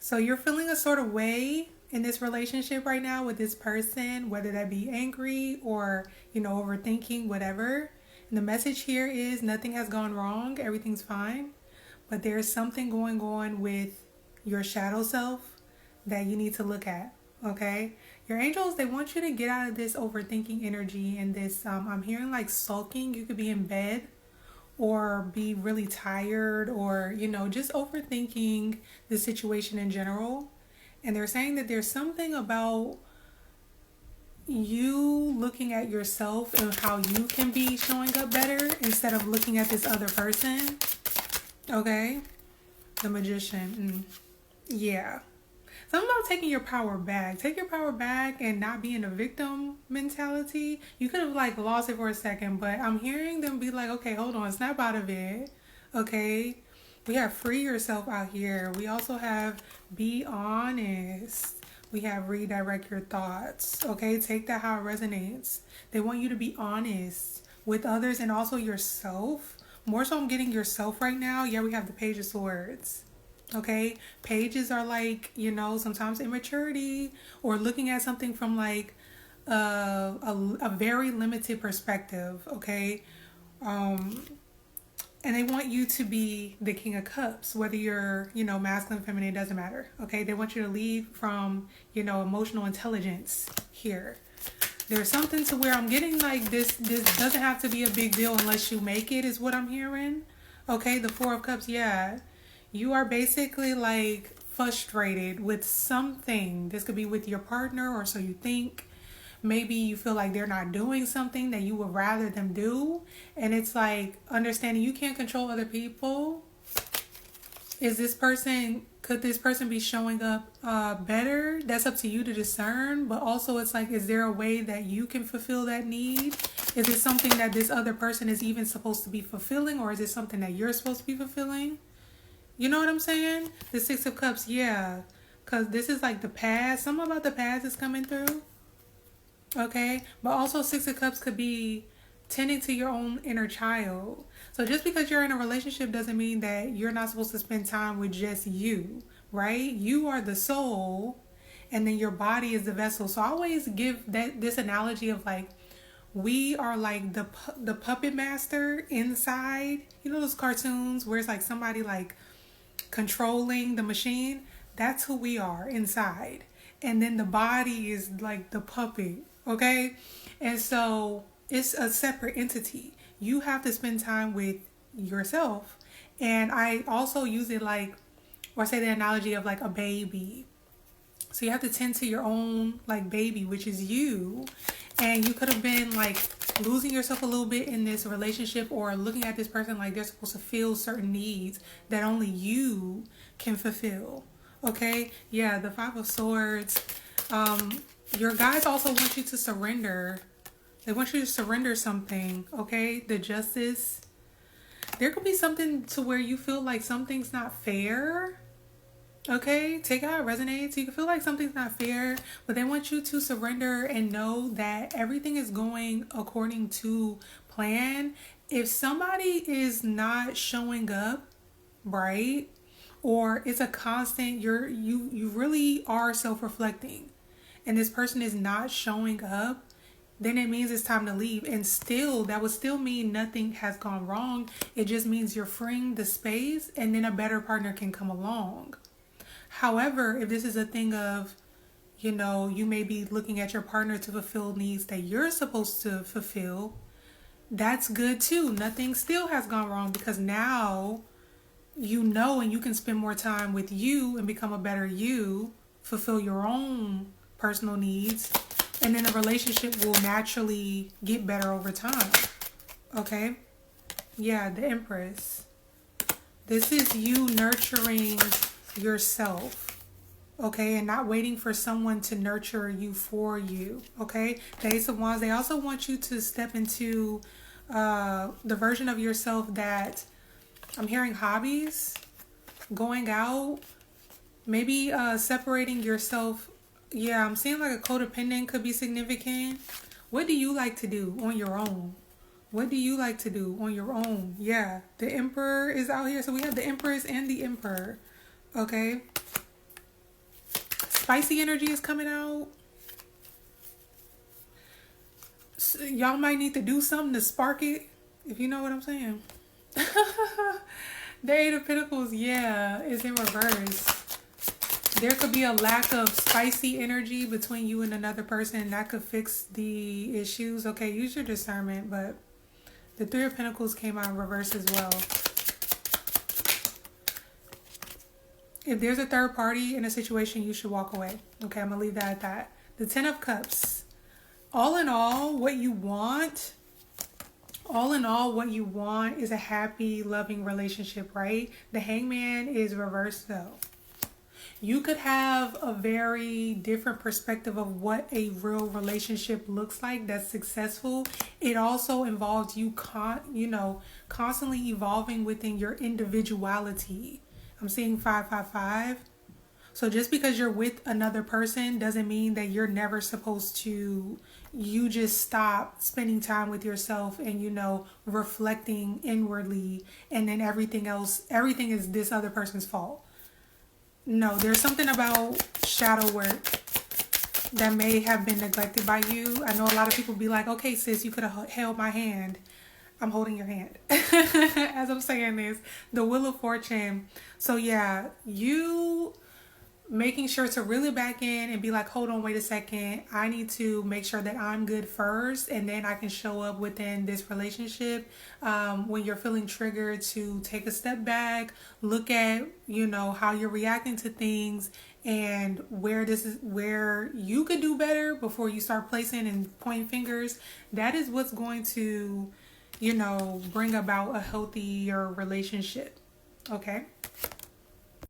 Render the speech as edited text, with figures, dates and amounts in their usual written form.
So you're feeling a sort of way in this relationship right now with this person, whether that be angry or, overthinking, whatever. And the message here is nothing has gone wrong, everything's fine. But there's something going on with your shadow self that you need to look at, okay? Your angels, they want you to get out of this overthinking energy and this, I'm hearing like sulking. You could be in bed or be really tired or, just overthinking the situation in general. And they're saying that there's something about you looking at yourself and how you can be showing up better instead of looking at this other person. Okay? The Magician. Yeah. Something about taking your power back. Take your power back and not be in a victim mentality. You could have like lost it for a second, but I'm hearing them be like, okay, hold on, snap out of it. Okay? We have free yourself out here. We also have be honest. We have redirect your thoughts. Okay? Take that how it resonates. They want you to be honest with others and also yourself. More so I'm getting yourself right now. Yeah, we have the Page of Swords. Okay, pages are like, sometimes immaturity or looking at something from like a very limited perspective. Okay, and they want you to be the King of Cups, whether you're, masculine, feminine, it doesn't matter. Okay, they want you to lead from, emotional intelligence here. There's something to where I'm getting like this doesn't have to be a big deal unless you make it, is what I'm hearing. Okay, the Four of Cups, yeah. You are basically like frustrated with something. This could be with your partner, or so you think. Maybe you feel like they're not doing something that you would rather them do. And it's like understanding you can't control other people. Could this person be showing up better? That's up to you to discern. But also it's like, is there a way that you can fulfill that need? Is it something that this other person is even supposed to be fulfilling? Or is it something that you're supposed to be fulfilling? You know what I'm saying? The Six of Cups, yeah. Because this is like the past. Something about the past is coming through. Okay? But also Six of Cups could be tending to your own inner child. So just because you're in a relationship doesn't mean that you're not supposed to spend time with just you, right? You are the soul and then your body is the vessel. So I always give this analogy of like, we are like the puppet master inside. You know those cartoons where it's like somebody like controlling the machine? That's who we are inside. And then the body is like the puppet, okay? And so it's a separate entity. You have to spend time with yourself. And I also use it like, or say the analogy of like a baby. So you have to tend to your own like baby, which is you. And you could have been like losing yourself a little bit in this relationship or looking at this person like they're supposed to fill certain needs that only you can fulfill. Okay? Yeah, the Five of Swords. Your guys also want you to surrender. They want you to surrender something. Okay? The Justice. There could be something to where you feel like something's not fair. Okay, take how it resonates. You can feel like something's not fair, but they want you to surrender and know that everything is going according to plan. If somebody is not showing up, right, or it's a constant, you really are self-reflecting, and this person is not showing up, then it means it's time to leave. And still, that would still mean nothing has gone wrong. It just means you're freeing the space, and then a better partner can come along. However, if this is a thing of, you may be looking at your partner to fulfill needs that you're supposed to fulfill, that's good too. Nothing still has gone wrong because now and you can spend more time with you and become a better you, fulfill your own personal needs, and then the relationship will naturally get better over time. Okay? Yeah, the Empress. This is you nurturing yourself, okay, and not waiting for someone to nurture you for you. Okay, the Ace of Wands, they also want you to step into the version of yourself that I'm hearing hobbies, going out, maybe separating yourself. Yeah, I'm seeing like a codependent could be significant. What do you like to do on your own? What do you like to do on your own? Yeah, the Emperor is out here. So we have the Empress and the Emperor. Okay. Spicy energy is coming out. So y'all might need to do something to spark it, if you know what I'm saying. The Eight of Pentacles, yeah, is in reverse. There could be a lack of spicy energy between you and another person that could fix the issues. Okay, use your discernment, but the Three of Pentacles came out in reverse as well. If there's a third party in a situation, you should walk away. Okay, I'm going to leave that at that. The Ten of Cups. All in all, what you want is a happy, loving relationship, right? The Hangman is reversed though. You could have a very different perspective of what a real relationship looks like that's successful. It also involves you, constantly evolving within your individuality. I'm seeing 555. So just because you're with another person doesn't mean that you're never supposed to, you just stop spending time with yourself and, reflecting inwardly, and then everything is this other person's fault. No, there's something about shadow work that may have been neglected by you. I know a lot of people be like, okay, sis, you could have held my hand. I'm holding your hand as I'm saying this. The Wheel of Fortune. So yeah, you making sure to reel it back in and be like, hold on, wait a second. I need to make sure that I'm good first, and then I can show up within this relationship. When you're feeling triggered, to take a step back, look at, how you're reacting to things and where you could do better before you start placing and pointing fingers. That is what's going to, bring about a healthier relationship. Okay.